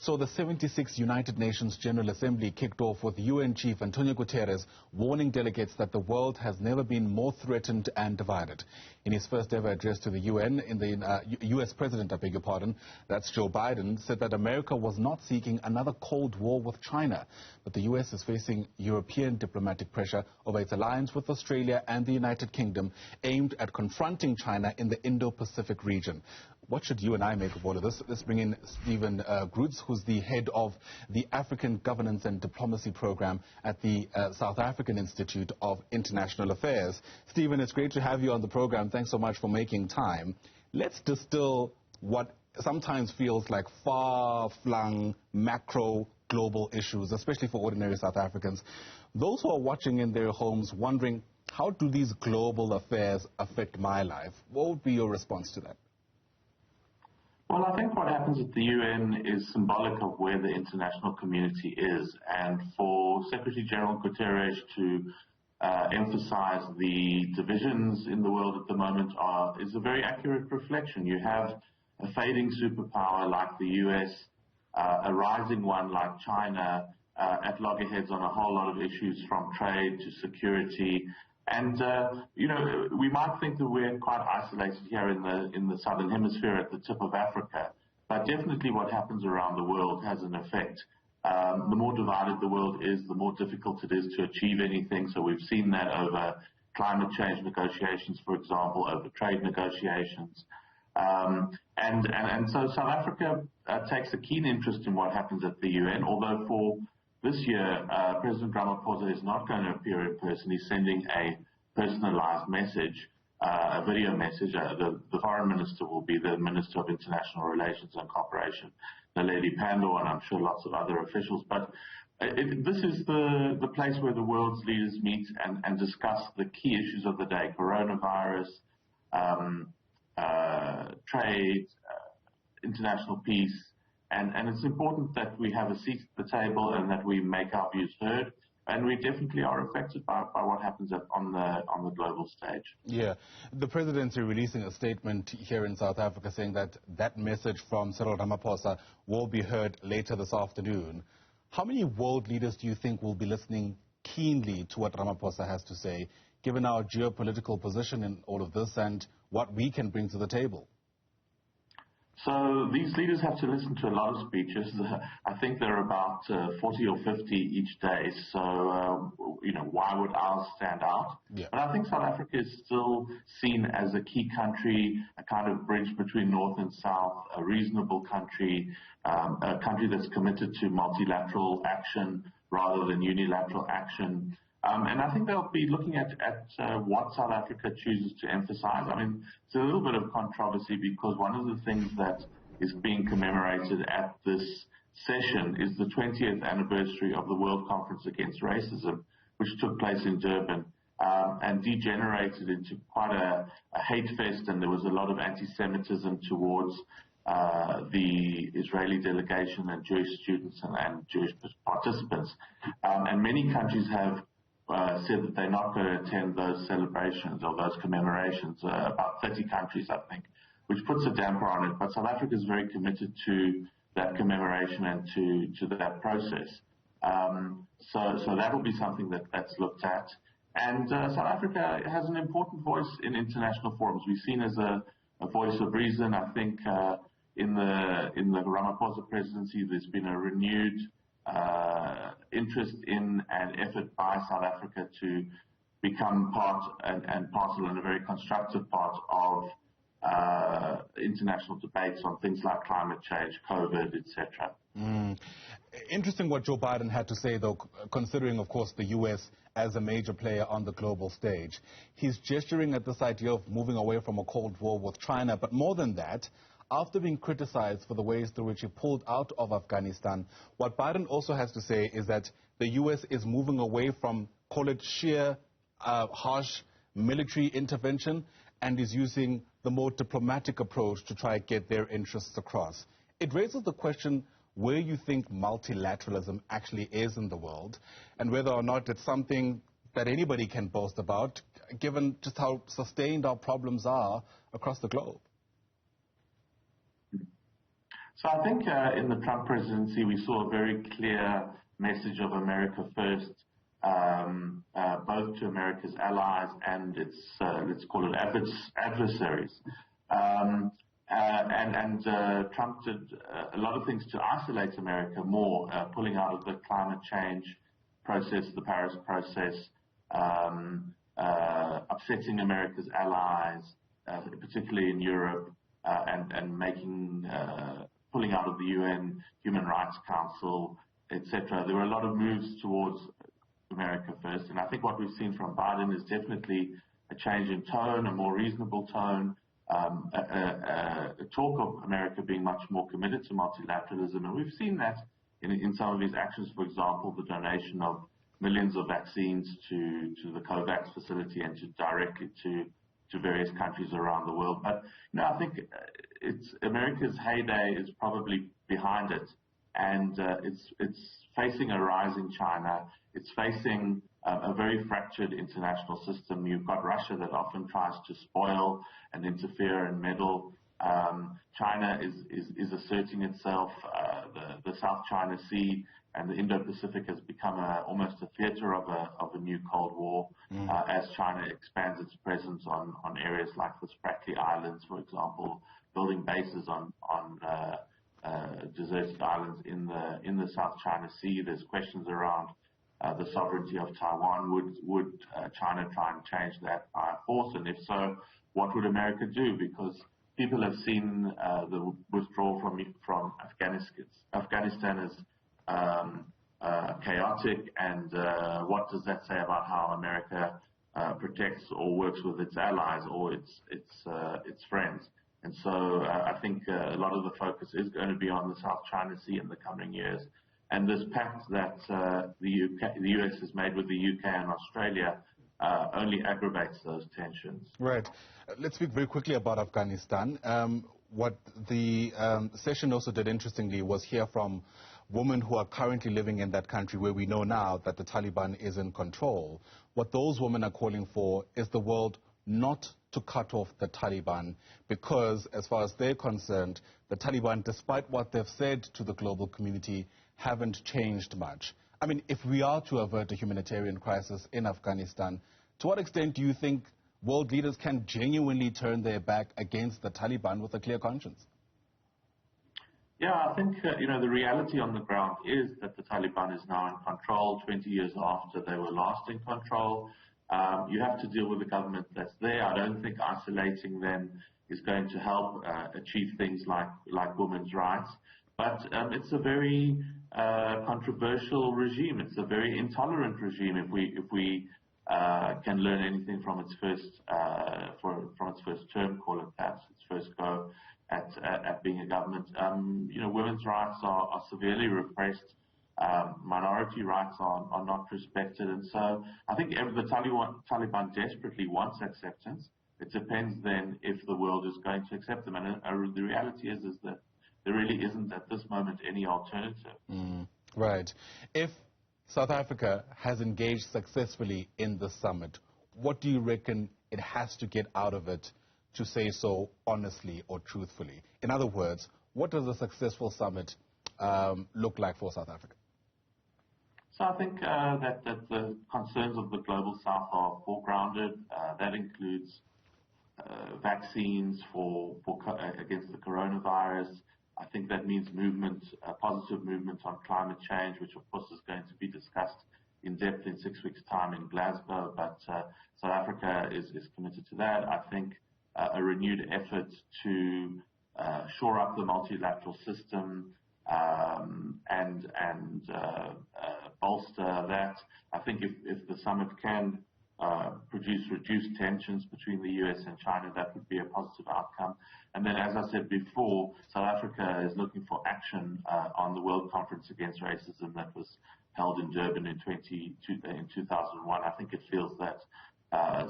So the 76th United Nations General Assembly kicked off with UN Chief Antonio Guterres warning delegates that the world has never been more threatened and divided. In his first ever address to the UN, US President, I beg your pardon, that's Joe Biden, said that America was not seeking another Cold War with China, but the US is facing European diplomatic pressure over its alliance with Australia and the United Kingdom aimed at confronting China in the Indo-Pacific region. What should you and I make of all of this? Let's bring in Stephen Grudz, who's the head of the African Governance and Diplomacy Program at the South African Institute of International Affairs. Stephen, it's great to have you on the program. Thanks so much for making time. Let's distill what sometimes feels like far-flung macro global issues, especially for ordinary South Africans. Those who are watching in their homes wondering, how do these global affairs affect my life? What would be your response to that? Well, I think what happens at the UN is symbolic of where the international community is. And for Secretary General Guterres to emphasize the divisions in the world at the moment is a very accurate reflection. You have a fading superpower like the US, a rising one like China, at loggerheads on a whole lot of issues from trade to security. And, we might think that we're quite isolated here in the southern hemisphere at the tip of Africa, but definitely what happens around the world has an effect. The more divided the world is, the more difficult it is to achieve anything. So we've seen that over climate change negotiations, for example, over trade negotiations. And so South Africa takes a keen interest in what happens at the UN, although for this year, President Ramaphosa is not going to appear in person. He's sending a personalized message, a video message. The foreign minister will be the Minister of International Relations and Cooperation, Naledi Pandor, and I'm sure lots of other officials. But this is the place where the world's leaders meet and discuss the key issues of the day: coronavirus, trade, international peace. And it's important that we have a seat at the table and that we make our views heard. And we definitely are affected by what happens on the global stage. Yeah. The presidency releasing a statement here in South Africa saying that message from Cyril Ramaphosa will be heard later this afternoon. How many world leaders do you think will be listening keenly to what Ramaphosa has to say, given our geopolitical position in all of this and what we can bring to the table? So these leaders have to listen to a lot of speeches. I think there are about 40 or 50 each day. So, why would ours stand out? Yeah. But I think South Africa is still seen as a key country, a kind of bridge between North and South, a reasonable country, a country that's committed to multilateral action rather than unilateral action. And I think they'll be looking at what South Africa chooses to emphasize. I mean, it's a little bit of controversy because one of the things that is being commemorated at this session is the 20th anniversary of the World Conference Against Racism, which took place in Durban and degenerated into quite a hate fest, and there was a lot of anti-Semitism towards the Israeli delegation and Jewish students and Jewish participants. And many countries have said that they're not going to attend those celebrations or those commemorations, about 30 countries, I think, which puts a damper on it. But South Africa is very committed to that commemoration and to that process. So that will be something that's looked at. And South Africa has an important voice in international forums. We're seen as a voice of reason. I think in the Ramaphosa presidency, there's been a renewed interest in and effort by South Africa to become part and parcel and a very constructive part of international debates on things like climate change, COVID, etc. Interesting what Joe Biden had to say, though, considering, of course, the U.S. as a major player on the global stage. He's gesturing at this idea of moving away from a Cold War with China, but more than that, after being criticized for the ways through which he pulled out of Afghanistan, what Biden also has to say is that the U.S. is moving away from, call it sheer, harsh military intervention, and is using the more diplomatic approach to try to get their interests across. It raises the question where you think multilateralism actually is in the world, and whether or not it's something that anybody can boast about, given just how sustained our problems are across the globe. So I think in the Trump presidency, we saw a very clear message of America first, both to America's allies and its, let's call it, adversaries. Trump did a lot of things to isolate America more, pulling out of the climate change process, the Paris process, upsetting America's allies, particularly in Europe, and making pulling out of the UN Human Rights Council, etc. There were a lot of moves towards America first, and I think what we've seen from Biden is definitely a change in tone, a more reasonable tone, a talk of America being much more committed to multilateralism, and we've seen that in some of his actions. For example, the donation of millions of vaccines to the COVAX facility and directly to various countries around the world. But I think America's heyday is probably behind it, and it's facing a rising China. It's facing a very fractured international system. You've got Russia that often tries to spoil and interfere and meddle. China is asserting itself. The South China Sea and the Indo-Pacific has become almost a theater of a new Cold War, as China expands its presence on areas like the Spratly Islands, for example, building bases on deserted islands in the South China Sea. There's questions around the sovereignty of Taiwan. Would China try and change that by force? And if so, what would America do? Because people have seen the withdrawal from Afghanistan as chaotic, and what does that say about how America protects or works with its allies or its friends? And so I think a lot of the focus is going to be on the South China Sea in the coming years. And this pact that the US has made with the UK and Australia only aggravates those tensions. Right. Let's speak very quickly about Afghanistan. What the session also did, interestingly, was hear from women who are currently living in that country where we know now that the Taliban is in control. What those women are calling for is the world not to cut off the Taliban, because as far as they're concerned, the Taliban, despite what they've said to the global community, haven't changed much. I mean, if we are to avert a humanitarian crisis in Afghanistan, to what extent do you think world leaders can genuinely turn their back against the Taliban with a clear conscience? Yeah, I think, the reality on the ground is that the Taliban is now in control 20 years after they were last in control. You have to deal with the government that's there. I don't think isolating them is going to help achieve things like women's rights. But it's a very controversial regime. It's a very intolerant regime. If we can learn anything from its first term, call it perhaps its first go at being a government, women's rights are severely repressed. Minority rights are not respected, and so I think the Taliban desperately wants acceptance. It depends then if the world is going to accept them, and the reality is that there really isn't at this moment any alternative. Right. If South Africa has engaged successfully in the summit, what do you reckon it has to get out of it to say so honestly or truthfully? In other words, what does a successful summit look like for South Africa? So I think that the concerns of the global south are foregrounded. That includes vaccines against the coronavirus. I think that means positive movement on climate change, which of course is going to be discussed in depth in 6 weeks' time in Glasgow. But South Africa is committed to that. I think a renewed effort to shore up the multilateral system and bolster that. I think if the summit can produce reduced tensions between the US and China, that would be a positive outcome. And then, as I said before, South Africa is looking for action on the World Conference Against Racism that was held in Durban in 2001. I think it feels that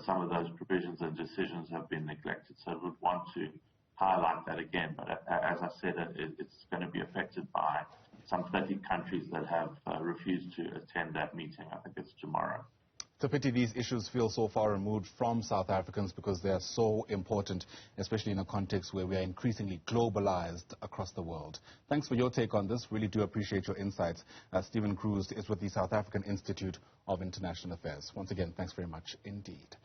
some of those provisions and decisions have been neglected, so it would want to highlight that again. But as I said, it's going to be affected by some 30 countries that have refused to attend that meeting. I think it's tomorrow. It's a pity these issues feel so far removed from South Africans because they are so important, especially in a context where we are increasingly globalized across the world. Thanks for your take on this. Really do appreciate your insights. Stephen Cruz is with the South African Institute of International Affairs. Once again, thanks very much indeed.